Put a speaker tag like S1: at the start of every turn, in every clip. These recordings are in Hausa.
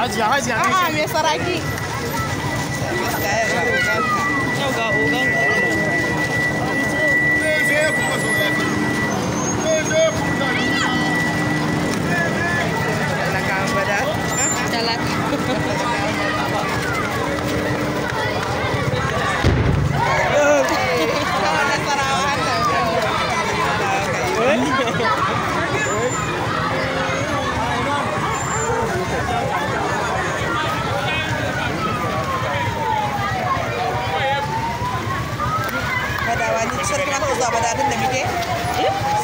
S1: Hajiya, hajiya.
S2: A'a, me saraki.
S3: Yau ga ogan sarki ma ta zuwa badadin da muke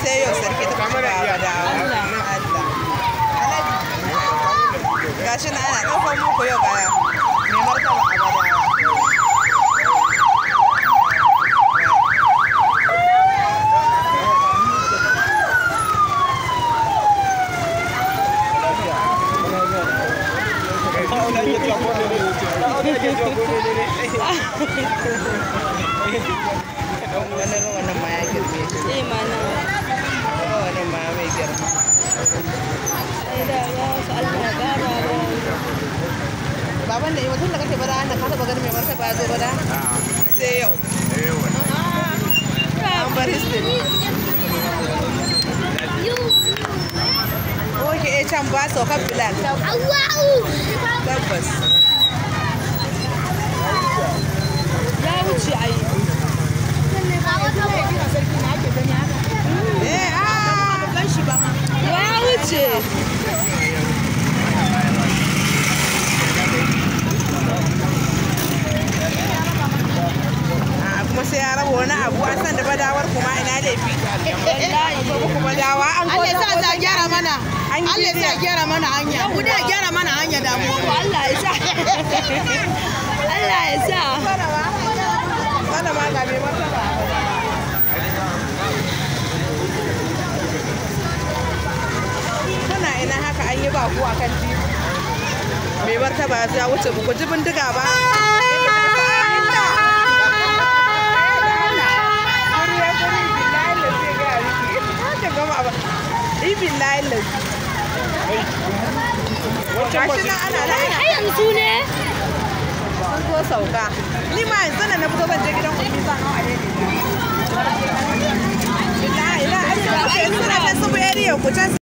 S3: sai yau sarki ta kuma badawa Allah gashi na ana ɗaukar muku yau ga mai martaba a badawa wannan ma ya girme shi
S2: mana
S3: wannan ma mai girma
S2: ai da ga su Allah ya kara
S3: baban da mutum da kake bada an ka taba ganin mai martaba ya zo bada sai yau an bar history oke can ba saukan bilal tabbas
S2: ya wuce ai ya wuce
S3: kuma sai ya raba wani abu an san da badawar kuma ina laifi wallahi badawa an
S2: Allah ya sa ta gyara mana Allah ya sa gyara mana hanya ku da gyara mana hanya da mu Allah ya sa Allah ya sa
S3: mana ma ga mai martaba kuna ina haka an yi baku a kan titi mai martaba ya wuce ba ku ji bindiga ba ibin layin lafi gashi nan ana layin
S2: ai yanzu ne
S3: sun zo sauka ni ma yanzu na fito zan je gidan kuɗi zan hau a daidai ila ila ila ila ila ila ila ila ila ila ila ila ila